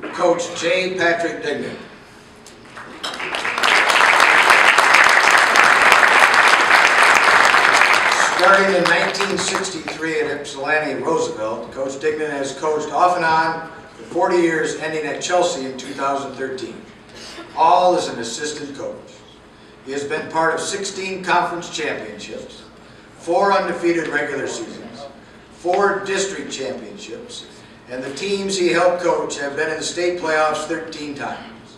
Coach J. Patrick Dignan. Starting in 1963 at Ypsilanti Roosevelt, Coach Dignan has coached off and on for 40 years, ending at Chelsea in 2013, all as an assistant coach. He has been part of 16 conference championships, 4 undefeated regular seasons, 4 district championships, and the teams he helped coach have been in the state playoffs 13 times.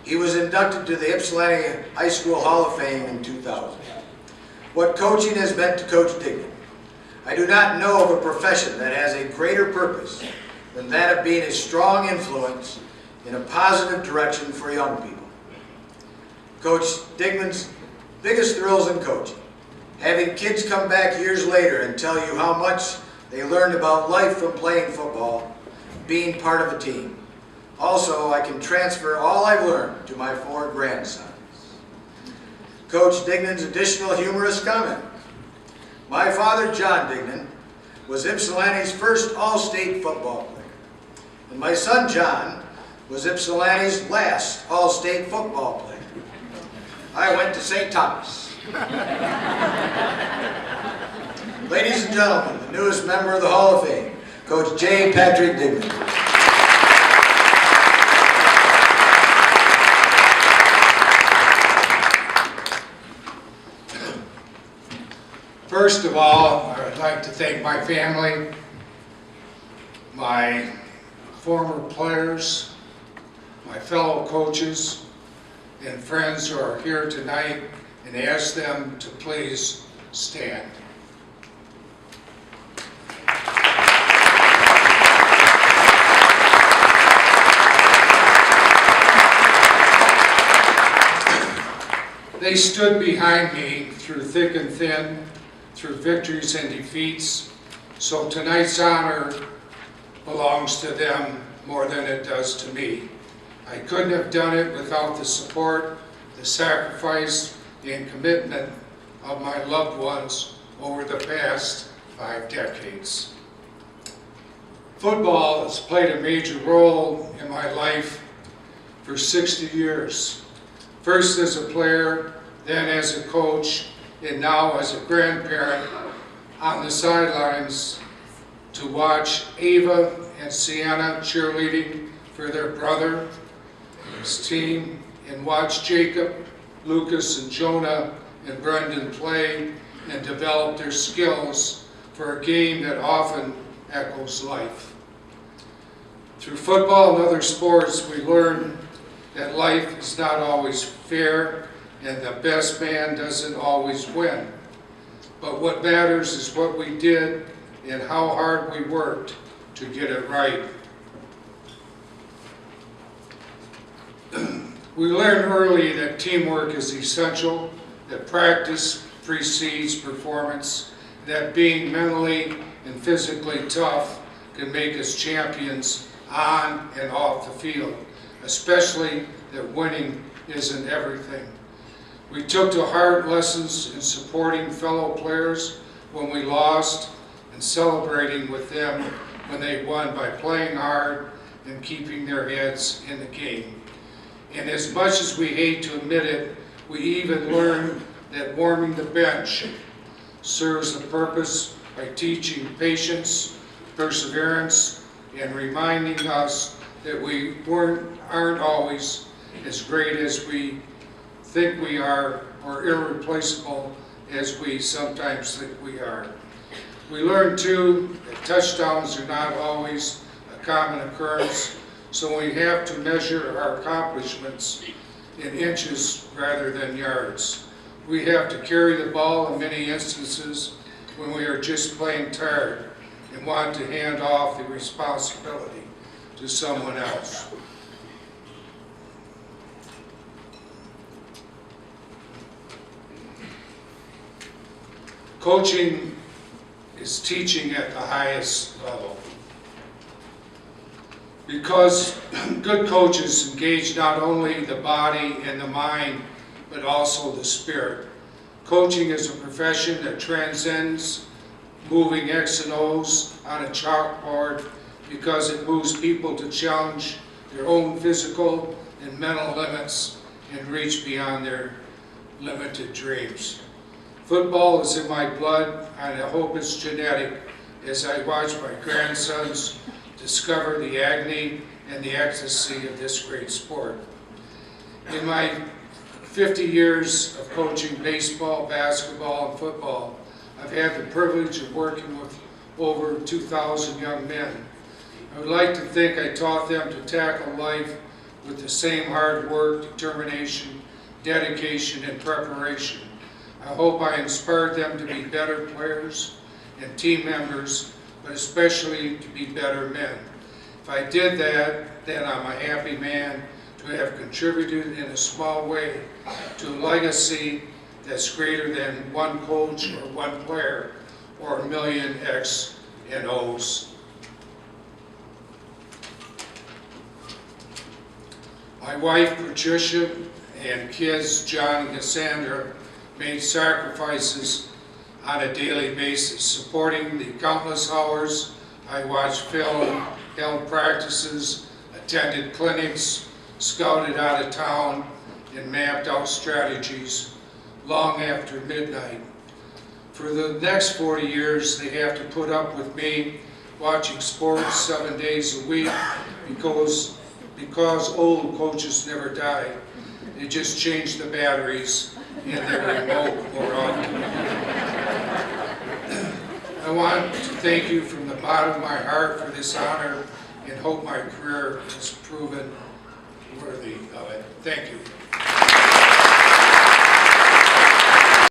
He was inducted to the Ypsilanti High School Hall of Fame in 2000. What coaching has meant to Coach Dignan. I do not know of a profession that has a greater purpose than that of being a strong influence in a positive direction for young people. Coach Dignan's biggest thrills in coaching, having kids come back years later and tell you how much they learned about life from playing football, being part of a team. Also, I can transfer all I've learned to my 4 grandsons. Coach Dignan's additional humorous comment. My father, John Dignan, was Ypsilanti's first all-state football player. And my son, John, was Ypsilanti's last all-state football player. I went to St. Thomas. Ladies and gentlemen, the newest member of the Hall of Fame, Coach J. Patrick Dignan. First of all, I would like to thank my family, my former players, my fellow coaches, and friends who are here tonight, and ask them to please stand. They stood behind me through thick and thin, through victories and defeats, so tonight's honor belongs to them more than it does to me. I couldn't have done it without the support, the sacrifice, and commitment of my loved ones over the past 5 decades. Football has played a major role in my life for 60 years. First as a player, then as a coach, and now as a grandparent on the sidelines to watch Ava and Sienna cheerleading for their brother, his team, and watch Jacob, Lucas, and Jonah and Brendan play and develop their skills for a game that often echoes life. Through football and other sports, we learn that life is not always fair and the best man doesn't always win. But what matters is what we did and how hard we worked to get it right. We learned early that teamwork is essential, that practice precedes performance, that being mentally and physically tough can make us champions on and off the field, especially that winning isn't everything. We took to heart lessons in supporting fellow players when we lost and celebrating with them when they won by playing hard and keeping their heads in the game. And as much as we hate to admit it, we even learned that warming the bench serves a purpose by teaching patience, perseverance, and reminding us that we aren't always as great as we think we are, or irreplaceable as we sometimes think we are. We learned too that touchdowns are not always a common occurrence, so we have to measure our accomplishments in inches rather than yards. We have to carry the ball in many instances when we are just plain tired and want to hand off the responsibility to someone else. Coaching is teaching at the highest level. Because good coaches engage not only the body and the mind, but also the spirit. Coaching is a profession that transcends moving X and O's on a chalkboard because it moves people to challenge their own physical and mental limits and reach beyond their limited dreams. Football is in my blood, and I hope it's genetic as I watch my grandsons discover the agony and the ecstasy of this great sport. In my 50 years of coaching baseball, basketball, and football, I've had the privilege of working with over 2,000 young men. I would like to think I taught them to tackle life with the same hard work, determination, dedication, and preparation. I hope I inspired them to be better players and team members, but especially to be better men. If I did that, then I'm a happy man to have contributed in a small way to a legacy that's greater than one coach or one player or a million X and O's. My wife Patricia and kids John and Cassandra made sacrifices on a daily basis, supporting the countless hours I watched film, held practices, attended clinics, scouted out of town, and mapped out strategies long after midnight. For the next 40 years, they have to put up with me watching sports 7 days a week because old coaches never die. They just change the batteries in their remote more often. I want to thank you from the bottom of my heart for this honor and hope my career has proven worthy of it. Thank you.